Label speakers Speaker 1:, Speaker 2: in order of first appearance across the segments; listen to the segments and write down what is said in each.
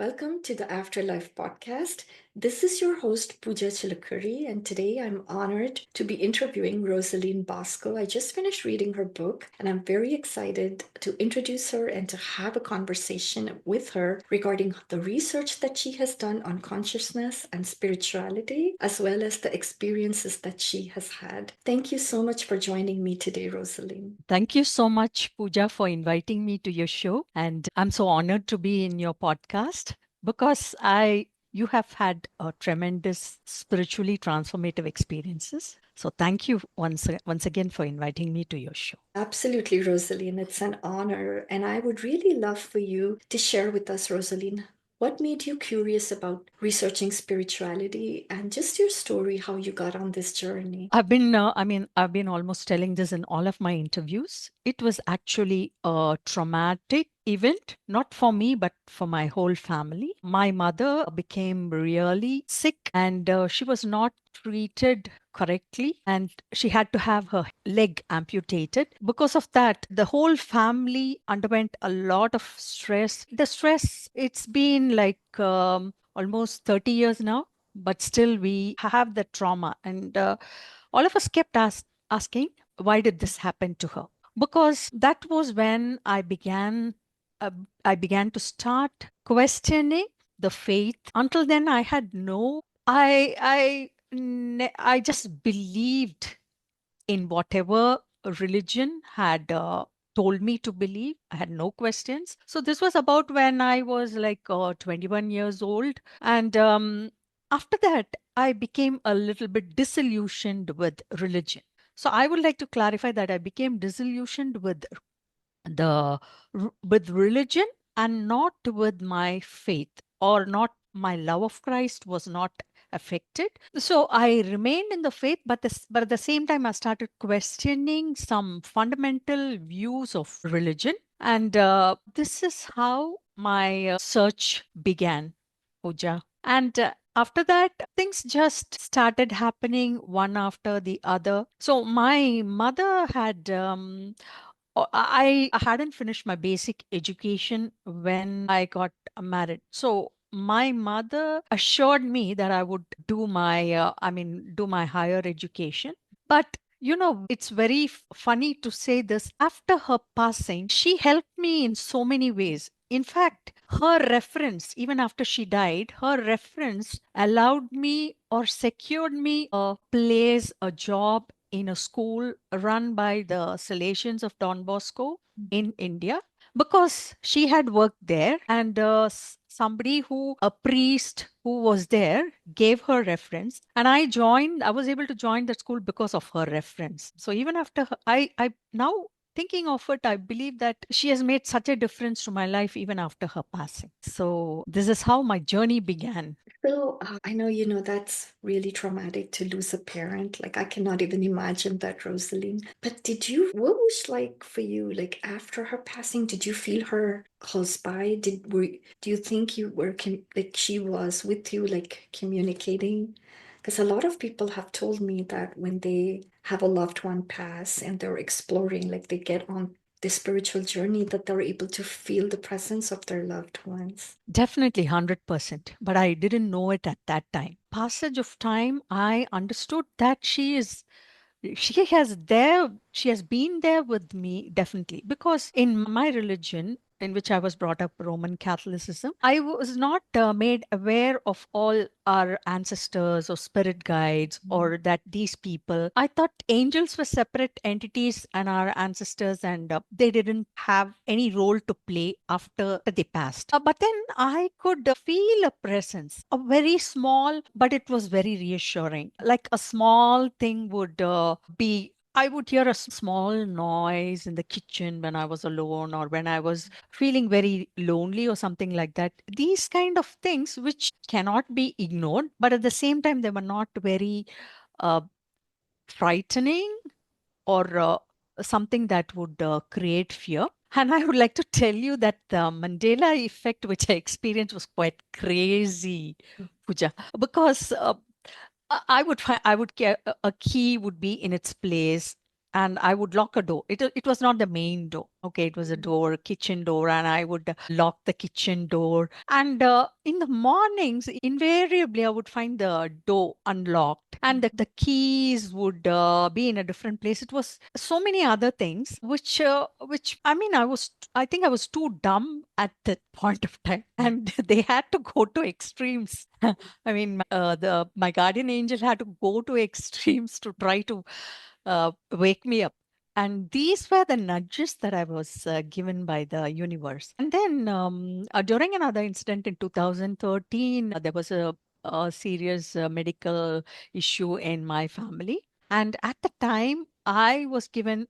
Speaker 1: Welcome to the Afterlife podcast. This is your host, Pooja Chilakuri, and today I'm honored to be interviewing Rosaline Bosco. I just finished reading her book, and I'm very excited to introduce her and to have a conversation with her regarding the research that she has done on consciousness and spirituality, as well as the experiences that she has had. Thank you so much for joining me today, Rosaline.
Speaker 2: Thank you so much, Pooja, for inviting me to your show. And I'm so honored to be in your podcast because you have had a tremendous spiritually transformative experiences. So thank you once again for inviting me to your show.
Speaker 1: Absolutely, Rosaline. It's an honor. And I would really love for you to share with us, Rosaline, what made you curious about researching spirituality and just your story, how you got on this journey.
Speaker 2: I've been almost telling this in all of my interviews. It was actually a traumatic event, not for me, but for my whole family. My mother became really sick and she was not treated correctly and she had to have her leg amputated. Because of that, the whole family underwent a lot of stress. The stress, it's been like almost 30 years now, but still we have the trauma. And all of us kept asking, why did this happen to her? Because that was when uh, I began to start questioning the faith. Until then, I had no, I just believed in whatever religion had told me to believe. I had no questions. So this was about when I was like 21 years old. And after that, I became a little bit disillusioned with religion. So I would like to clarify that I became disillusioned the with religion and not with my faith, or not my love of Christ was not affected. So I remained in the faith, but at the same time I started questioning some fundamental views of religion. And this is how my search began, Pooja. And after that, things just started happening one after the other. So my mother had I hadn't finished my basic education when I got married. So my mother assured me that I would do my higher education. But it's very funny to say this. After her passing, she helped me in so many ways. In fact, her reference, even after she died, her reference allowed me or secured me a place, a job in a school run by the Salesians of Don Bosco in India, because she had worked there. And somebody who a priest who was there gave her reference, and I was able to join that school because of her reference. So even after her, I now thinking of it, I believe that she has made such a difference to my life even after her passing. So this is how my journey began.
Speaker 1: So I know, that's really traumatic to lose a parent. Like, I cannot even imagine that, Rosaline. But what was like for you, like after her passing, did you feel her close by? Do you think you were, like she was with you, like communicating? Because a lot of people have told me that when they have a loved one pass and they're exploring, like they get on the spiritual journey, that they're able to feel the presence of their loved ones.
Speaker 2: Definitely 100%. But I didn't know it at that time. Passage of time, I understood that she has been there with me, definitely, because in my religion, in which I was brought up, Roman Catholicism, I was not made aware of all our ancestors or spirit guides, or that these people, I thought angels were separate entities and our ancestors, and they didn't have any role to play after they passed. But then I could feel a presence, a very small, but it was very reassuring. Like a small thing would be. I would hear a small noise in the kitchen when I was alone, or when I was feeling very lonely or something like that. These kind of things which cannot be ignored, but at the same time, they were not very uh, frightening, or something that would create fear. And I would like to tell you that the Mandela effect, which I experienced, was quite crazy, Pooja, because I would find, I would care a key would be in its place. and I would lock a door. It was not the main door. Okay, it was a door, kitchen door, and I would lock the kitchen door. And in the mornings, invariably, I would find the door unlocked, and the keys would be in a different place. It was so many other things, which I mean, I think I was too dumb at that point of time, and they had to go to extremes. I mean, the my guardian angel had to go to extremes to try to wake me up. And these were the nudges that I was given by the universe. And then during another incident in 2013, there was a serious medical issue in my family. And at the time, I was given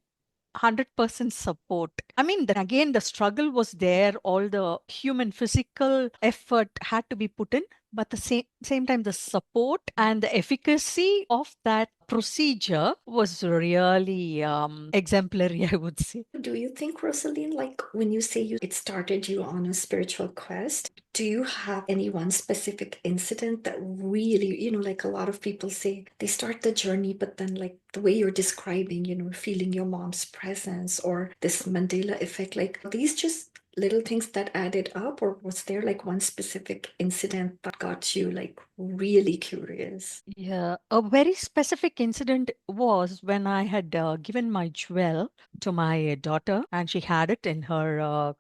Speaker 2: 100% support. I mean, then again, the struggle was there. All the human physical effort had to be put in, but the same time, the support and the efficacy of that procedure was really exemplary, I would say.
Speaker 1: Do you think, Rosaline, like when you say it started you on a spiritual quest, do you have any one specific incident that really, like a lot of people say they start the journey, but then like the way you're describing, feeling your mom's presence or this Mandela effect, like are these just little things that added up, or was there like one specific incident that got you like really curious?
Speaker 2: Yeah, a very specific incident was when I had given my jewel to my daughter, and she had it in her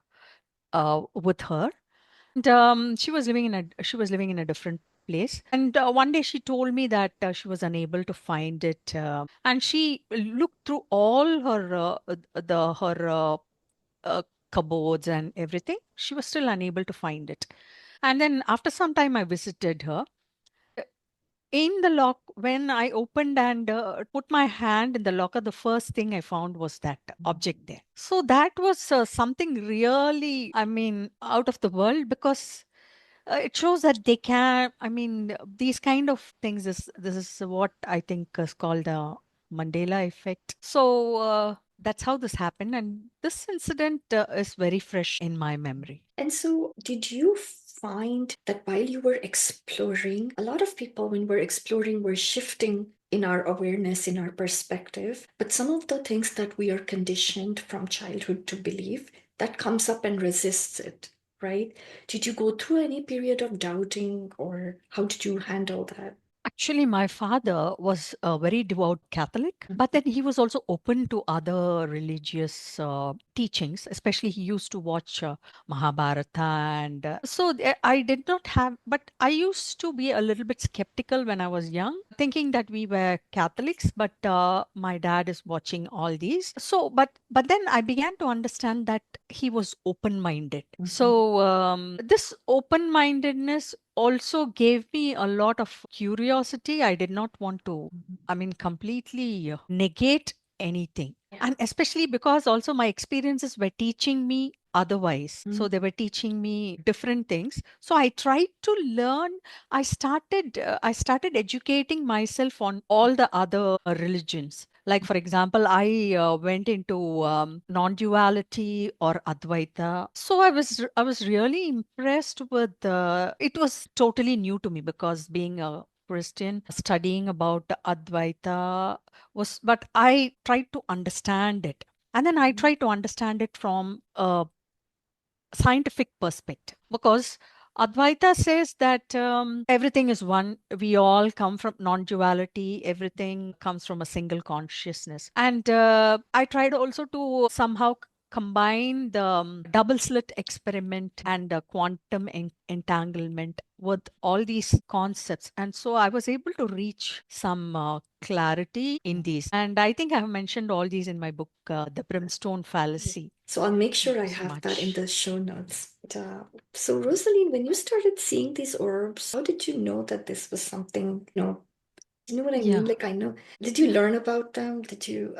Speaker 2: with her. And she was living in a different place. And one day she told me that she was unable to find it, and she looked through all her the her uh, cupboards and everything. She was still unable to find it. And then after some time, I visited her. In the lock, when I opened and put my hand in the locker, the first thing I found was that object there. So that was something really, I mean, out of the world, because it shows that they can, I mean, these kind of things is this is what I think is called a Mandela effect. So that's how this happened, and this incident is very fresh in my memory.
Speaker 1: And so, did you find that while you were exploring, a lot of people, when we're exploring, we're shifting in our awareness, in our perspective, but some of the things that we are conditioned from childhood to believe, that comes up and resists it, right? Did you go through any period of doubting, or how did you handle that?
Speaker 2: Actually, my father was a very devout Catholic, but then he was also open to other religious teachings. Especially, he used to watch Mahabharata, and I did not have. But I used to be a little bit skeptical when I was young, thinking that we were Catholics. But my dad is watching all these, so but then I began to understand that he was open-minded. So this open-mindedness also gave me a lot of curiosity. I did not want to, I mean, completely negate anything. And especially because also my experiences were teaching me otherwise. So they were teaching me different things. So I tried to learn. I started educating myself on all the other religions. Like, for example, I went into non-duality or Advaita. So I was really impressed with it was totally new to me because being a Christian, studying about Advaita but I tried to understand it. And then I tried to understand it from a scientific perspective because Advaita says that everything is one. We all come from non duality, everything comes from a single consciousness. And I tried also to somehow combine the double slit experiment and quantum entanglement with all these concepts. And so I was able to reach some clarity in these. And I think I have mentioned all these in my book, The Brimstone Fallacy.
Speaker 1: So I'll make sure I
Speaker 2: As
Speaker 1: have that in
Speaker 2: much.
Speaker 1: the show notes. So Rosaline, when you started seeing these orbs, how did you know that this was something, you know what I mean?
Speaker 2: Yeah.
Speaker 1: Like I know, did you learn about them? Did you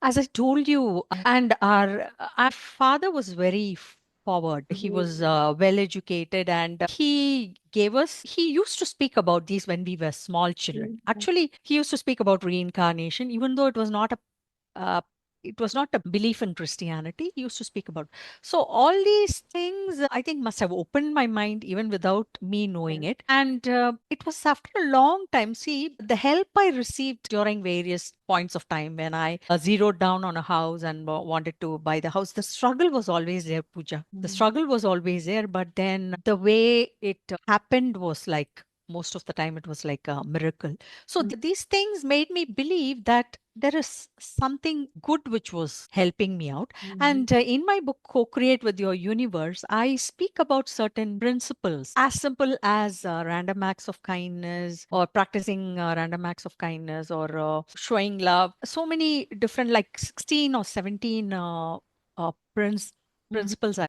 Speaker 2: As I told you, and our father was very forward. He was well educated, and he used to speak about these when we were small children.
Speaker 1: Mhm.
Speaker 2: Actually, he used to speak about reincarnation, even though it was not a it was not a belief in Christianity. He used to speak about. So all these things, I think, must have opened my mind even without me knowing
Speaker 1: Yeah.
Speaker 2: it. And it was after a long time. See, the help I received during various points of time when I zeroed down on a house and wanted to buy the house, the struggle was always there, Pooja. The
Speaker 1: Mm,
Speaker 2: struggle was always there, but then the way it happened was like, most of the time it was like a miracle. So
Speaker 1: mm,
Speaker 2: these things made me believe that there is something good which was helping me out.
Speaker 1: mm,
Speaker 2: And in my book, Co Create with Your Universe, I speak about certain principles as simple as random acts of kindness, or practicing random acts of kindness, or showing love. So many different, like 16 or 17
Speaker 1: mm,
Speaker 2: principles.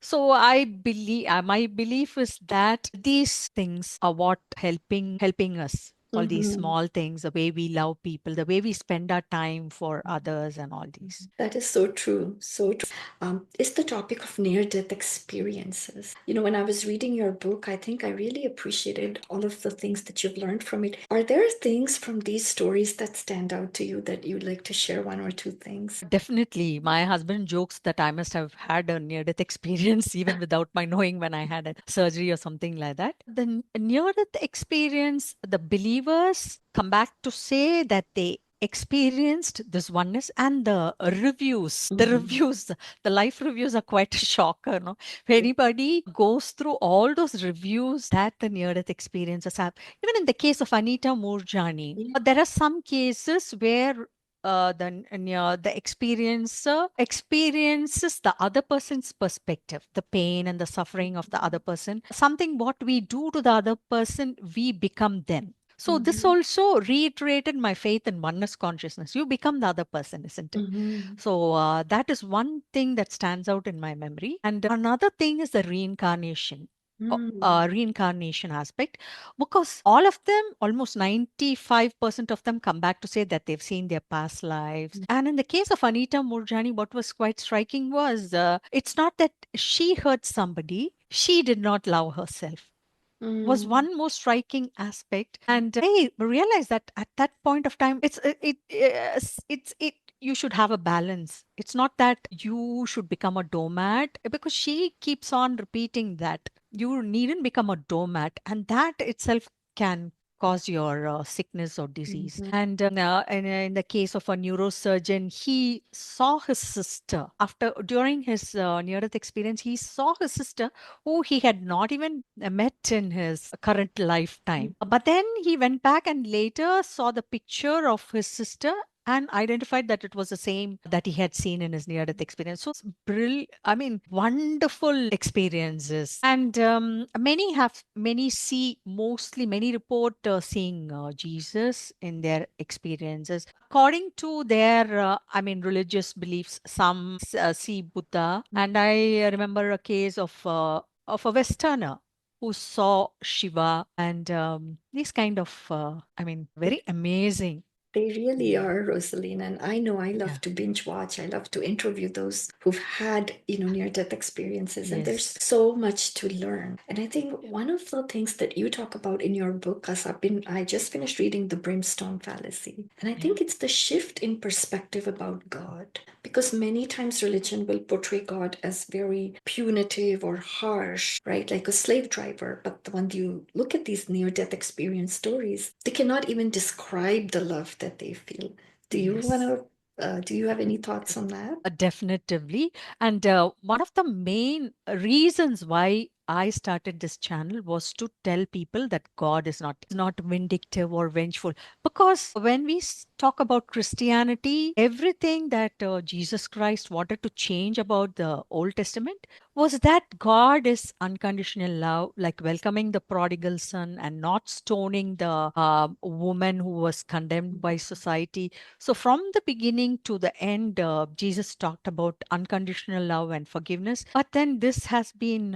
Speaker 2: So I believe, my belief is that these things are what helping us. All these
Speaker 1: mhm.
Speaker 2: small things, the way we love people, the way we spend our time for others, and all these.
Speaker 1: That is so true. So true. It's the topic of near-death experiences. When I was reading your book, I think I really appreciated all of the things that you've learned from it. Are there things from these stories that stand out to you that you'd like to share one or two things?
Speaker 2: Definitely. My husband jokes that I must have had a near death experience even without my knowing when I had a surgery or something like that. The near death experience, the believers come back to say that they experienced this oneness, and the
Speaker 1: Mhm.
Speaker 2: reviews, the life reviews are quite a shocker. No? If anybody goes through all those reviews that the near death experiences have, even in the case of Anita Moorjani,
Speaker 1: Yeah.
Speaker 2: there are some cases where the experiencer experiences the other person's perspective, the pain and the suffering of the other person. Something what we do to the other person, we become them. So this
Speaker 1: Mhm.
Speaker 2: also reiterated my faith in oneness consciousness. You become the other person, isn't it?
Speaker 1: Mhm.
Speaker 2: So that is one thing that stands out in my memory. And another thing is the
Speaker 1: Mm.
Speaker 2: reincarnation aspect, because all of them, almost 95% of them, come back to say that they've seen their past lives. And in the case of Anita Murjani, what was quite striking was it's not that she hurt somebody, she did not love herself, was
Speaker 1: Mm.
Speaker 2: one more striking aspect. And I realized that at that point of time, it's you should have a balance. It's not that you should become a doormat, because she keeps on repeating that you needn't become a doormat, and that itself can cause your sickness or disease.
Speaker 1: Mhm.
Speaker 2: And in the case of a neurosurgeon, he saw his sister after during his near-death experience. He saw his sister, who he had not even met in his current lifetime. But then he went back and later saw the picture of his sister and identified that it was the same that he had seen in his near death experience. So, it's I mean, wonderful experiences. And many report seeing Jesus in their experiences. According to their, religious beliefs, some see Buddha. And I remember a case of a Westerner who saw Shiva, and these kind of, very amazing.
Speaker 1: They really
Speaker 2: Mm.
Speaker 1: are, Rosaline. And I know I
Speaker 2: Yeah.
Speaker 1: love to binge watch. I love to interview those who've had, near-death experiences. And there's
Speaker 2: Yes.
Speaker 1: so much to learn. And I think one of the things that you talk about in your book, because I just finished reading The Brimstone Fallacy. And I
Speaker 2: Yeah.
Speaker 1: think it's the shift in perspective about God. Because many times religion will portray God as very punitive or harsh, right? Like a slave driver. But when you look at these near-death experience stories, they cannot even describe the love that they feel. Do you want
Speaker 2: Yes.
Speaker 1: to? Do you have any thoughts on that?
Speaker 2: Definitively. And one of the main reasons why I started this channel was to tell people that God is not vindictive or vengeful. Because when we talk about Christianity, everything that Jesus Christ wanted to change about the Old Testament was that God is unconditional love, like welcoming the prodigal son and not stoning the woman who was condemned by society. So, from the beginning to the end, Jesus talked about unconditional love and forgiveness. But then this has been,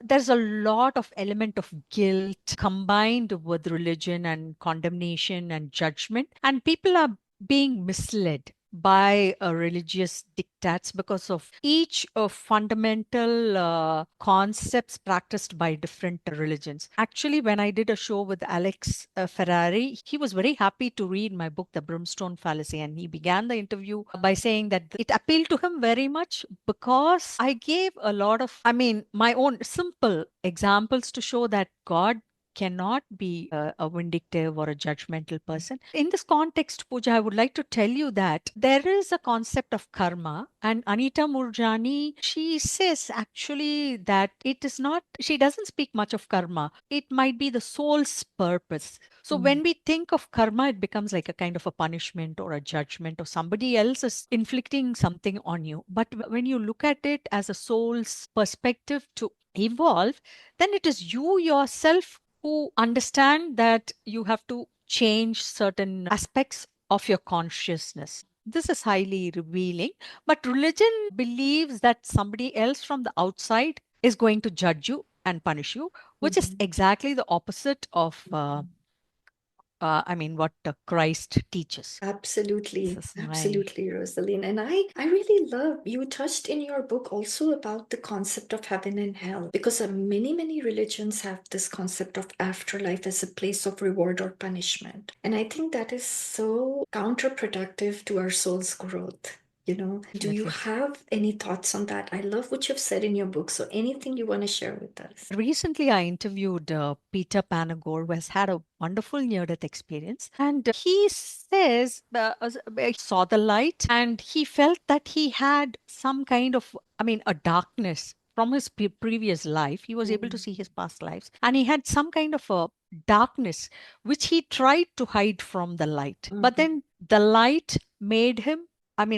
Speaker 2: there's a lot of element of guilt combined with religion and condemnation and judgment, and people are being misled. by religious diktats because of each fundamental concepts practiced by different religions. Actually, when I did a show with Alex Ferrari, he was very happy to read my book, The Brimstone Fallacy, and he began the interview by saying that it appealed to him very much because I gave a lot of, I mean, my own simple examples to show that God cannot be a vindictive or a judgmental person. In this context, Pooja, I would like to tell you that there is a concept of karma, and Anita Murjani, she says actually that it is not, she doesn't speak much of karma. It might be the soul's purpose. So
Speaker 1: Mm.
Speaker 2: when we think of karma, it becomes like a kind of a punishment or a judgment, or somebody else is inflicting something on you. But when you look at it as a soul's perspective to evolve, then it is you yourself who understand that you have to change certain aspects of your consciousness. This is highly revealing, but religion believes that somebody else from the outside is going to judge you and punish you, which is
Speaker 1: Mhm.
Speaker 2: exactly the opposite of, what Christ teaches. This
Speaker 1: Absolutely,
Speaker 2: is my
Speaker 1: absolutely, Rosaline. And I really love you touched in your book also about the concept of heaven and hell, because many religions have this concept of afterlife as a place of reward or punishment. And I think that is so counterproductive to our soul's growth. Do you
Speaker 2: definitely.
Speaker 1: have any thoughts on that? I love what you've said in your book. So anything you want to share with us?
Speaker 2: Recently, I interviewed Peter Panagore, who has had a wonderful near-death experience, and he says he saw the light, and he felt that he had some kind of, a darkness from his previous life. He was able to see his past lives, and he had some kind of a darkness which he tried to hide from the light. But
Speaker 1: Mhm.
Speaker 2: then the light made him,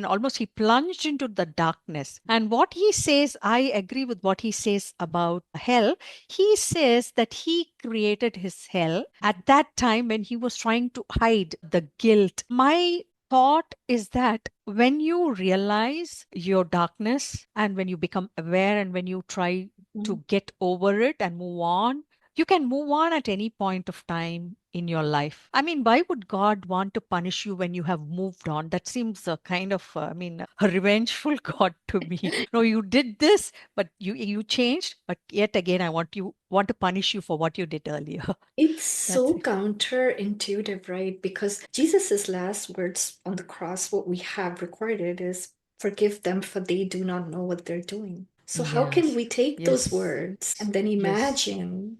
Speaker 2: almost he plunged into the darkness. And what he says, I agree with what he says about hell. He says that he created his hell at that time when he was trying to hide the guilt. My thought is that when you realize your darkness and when you become aware and when you try to
Speaker 1: Mhm.
Speaker 2: get over it and move on, you can move on at any point of time in your life. Why would God want to punish you when you have moved on? That seems a kind of, a revengeful God to me. No, you did this, but you changed, but yet again, I want to punish you for what you did earlier.
Speaker 1: It's
Speaker 2: That's
Speaker 1: so
Speaker 2: it.
Speaker 1: counterintuitive, right? Because Jesus's last words on the cross, what we have recorded is, forgive them for they do not know what they're doing. So how can
Speaker 2: Yes.
Speaker 1: we take those
Speaker 2: Yes.
Speaker 1: words and then
Speaker 2: Yes.
Speaker 1: imagine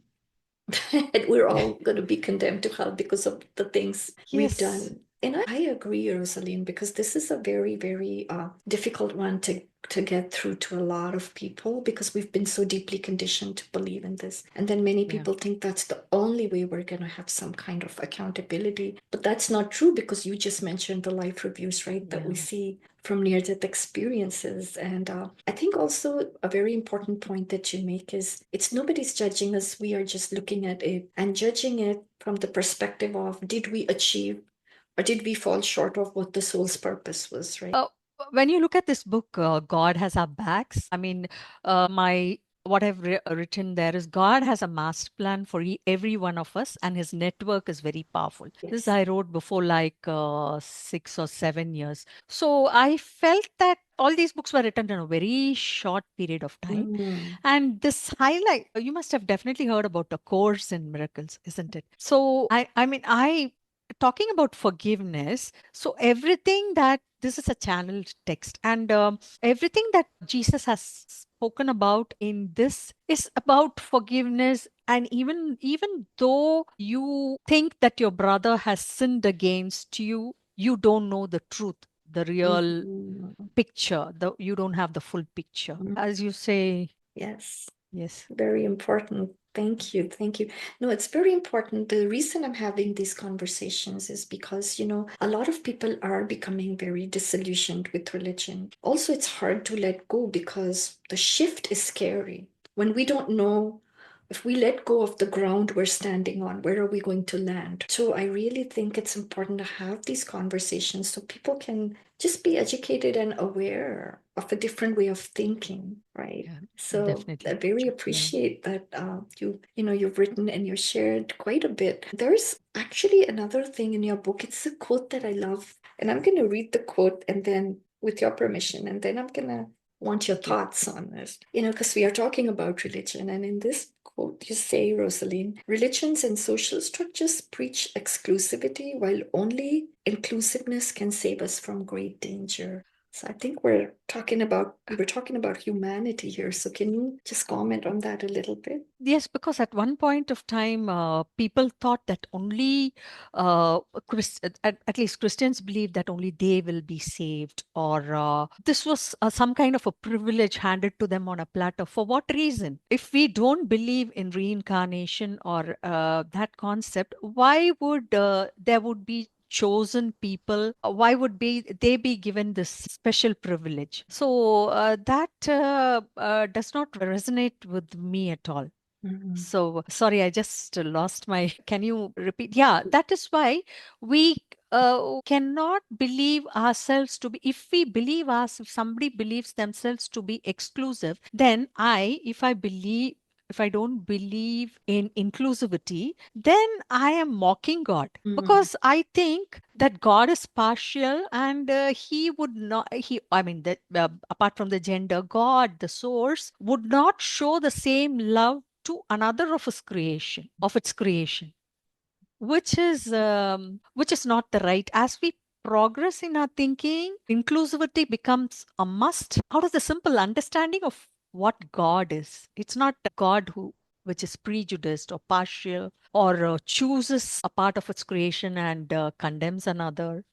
Speaker 1: that we're all going to be condemned to hell because of the things we've
Speaker 2: Yes.
Speaker 1: done? And I agree, Rosaline, because this is a very difficult one to get through to a lot of people because we've been so deeply conditioned to believe in this. And then many
Speaker 2: Yeah.
Speaker 1: people think that's the only way we're going to have some kind of accountability. But that's not true because you just mentioned the life reviews, right, that we
Speaker 2: Yeah.
Speaker 1: see from near death experiences. And I think also a very important point that you make is it's nobody's judging us. We are just looking at it and judging it from the perspective of did we achieve or did we fall short of what the soul's purpose was, right?
Speaker 2: Uh, when you look at this book, God has our backs. My what I've written there is God has a master plan for every one of us, and His network is very powerful. This
Speaker 1: Yes.
Speaker 2: I wrote before like 6 or 7 years. So I felt that all these books were written in a very short period of time,
Speaker 1: Mm.
Speaker 2: and this highlight you must have definitely heard about A Course in Miracles, isn't it? So I talking about forgiveness. So everything that this is a channeled text, and everything that Jesus has spoken about in this is about forgiveness. And even though you think that your brother has sinned against you, you don't know the truth, the real
Speaker 1: Mhm.
Speaker 2: picture. You don't have the full picture,
Speaker 1: Mm.
Speaker 2: as you say.
Speaker 1: Yes.
Speaker 2: Yes.
Speaker 1: Very important. Thank you. Thank you. No, it's very important. The reason I'm having these conversations is because, a lot of people are becoming very disillusioned with religion. Also, it's hard to let go because the shift is scary. When we don't know if we let go of the ground we're standing on, where are we going to land? So I really think it's important to have these conversations so people can just be educated and aware of a different way of thinking, right?
Speaker 2: Yeah,
Speaker 1: So I
Speaker 2: definitely.
Speaker 1: very
Speaker 2: Yeah.
Speaker 1: appreciate that you've written and you shared quite a bit. There's actually another thing in your book. It's a quote that I love. And I'm going to read the quote and then, with your permission, and then I'm going to want your
Speaker 2: Thank you.
Speaker 1: thoughts on this. Because we are talking about religion. And in this quote, you say, Rosaline, religions and social structures preach exclusivity, while only inclusiveness can save us from great danger. So I think we were talking about humanity here. So can you just comment on that a little bit?
Speaker 2: Yes, because at one point of time, people thought that only at least Christians believed that only they will be saved, or this was some kind of a privilege handed to them on a platter. For what reason? If we don't believe in reincarnation or that concept, why would there would be chosen people? Why would be they be given this special privilege? So that does not resonate with me at all.
Speaker 1: Mhm.
Speaker 2: So sorry, I just lost my. Can you repeat? Yeah, that is why we cannot believe ourselves to be. If we believe us, if somebody believes themselves to be exclusive, then if I don't believe in inclusivity, then I am mocking God,
Speaker 1: Mm.
Speaker 2: because I think that God is partial and he would not, I mean, that apart from the gender, God, the source, would not show the same love to another of its creation, which is not the right. As we progress in our thinking, inclusivity becomes a must out of the simple understanding of what God is. It's not a God who which is prejudiced or partial, or chooses a part of its creation and condemns another,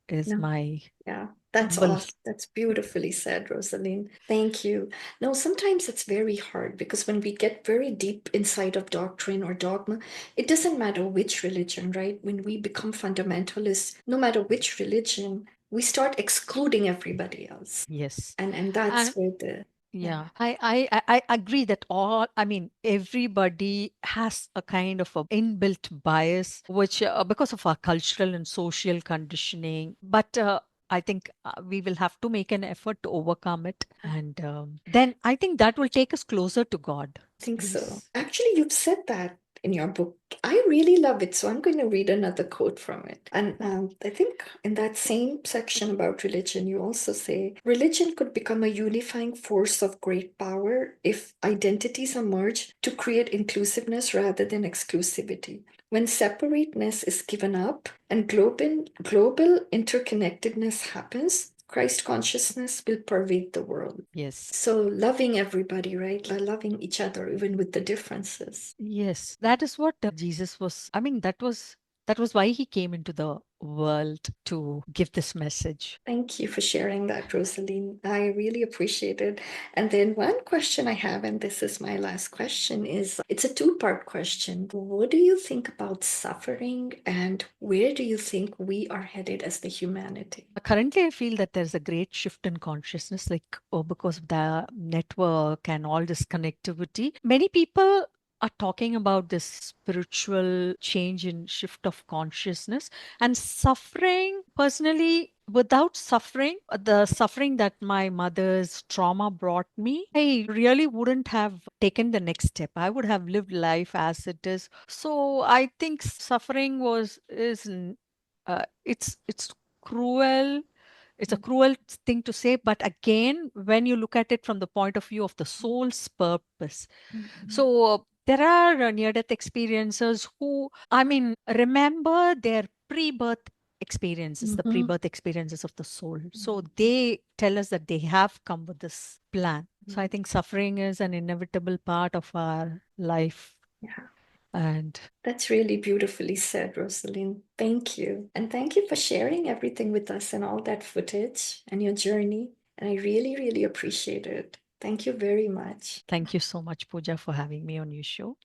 Speaker 2: is
Speaker 1: No.
Speaker 2: my
Speaker 1: Yeah, that's
Speaker 2: humble.
Speaker 1: awesome. That's beautifully said, Rosaline. Thank you. No, sometimes it's very hard because when we get very deep inside of doctrine or dogma, it doesn't matter which religion, right? When we become fundamentalists, no matter which religion, we start excluding everybody else.
Speaker 2: Yes.
Speaker 1: And
Speaker 2: And
Speaker 1: that's where the, yeah.
Speaker 2: yeah, I agree that I mean, everybody has a kind of a inbuilt bias, which because of our cultural and social conditioning. But I think we will have to make an effort to overcome it, and then I think that will take us closer to God.
Speaker 1: I think so.
Speaker 2: Yes.
Speaker 1: Actually, you've said that in your book. I really love it, so I'm going to read another quote from it. And I think in that same section about religion, you also say religion could become a unifying force of great power if identities are merged to create inclusiveness rather than exclusivity. When separateness is given up and global interconnectedness happens, Christ consciousness will pervade the world.
Speaker 2: Yes.
Speaker 1: So loving everybody, right? Loving each other, even with the differences.
Speaker 2: Yes, that is what Jesus was. I mean, that was why he came into the world, to give this message.
Speaker 1: Thank you for sharing that, Rosaline. I really appreciate it. And then one question I have, and this is my last question, is it's a two-part question. What do you think about suffering, and where do you think we are headed as the humanity?
Speaker 2: Currently, I feel that there's a great shift in consciousness, like, oh, because of the network and all this connectivity. Many people are talking about this spiritual change and shift of consciousness, and suffering. Personally, without suffering, the suffering that my mother's trauma brought me, I really wouldn't have taken the next step. I would have lived life as it is. So I think suffering was is it's cruel. It's a cruel thing to say, but again, when you look at it from the point of view of the soul's purpose,
Speaker 1: Mhm.
Speaker 2: so there are near-death experiencers who, I mean, remember their pre-birth experiences, the
Speaker 1: Mhm.
Speaker 2: pre-birth experiences of the soul. So they tell us that they have come with this plan. So I
Speaker 1: Mhm.
Speaker 2: think suffering is an inevitable part of our life,
Speaker 1: Yeah.
Speaker 2: and
Speaker 1: That's really beautifully said, Rosaline. Thank you. And thank you for sharing everything with us and all that footage and your journey. And I really, really appreciate it. Thank you very much.
Speaker 2: thank you so much, Pooja, for having me on your show.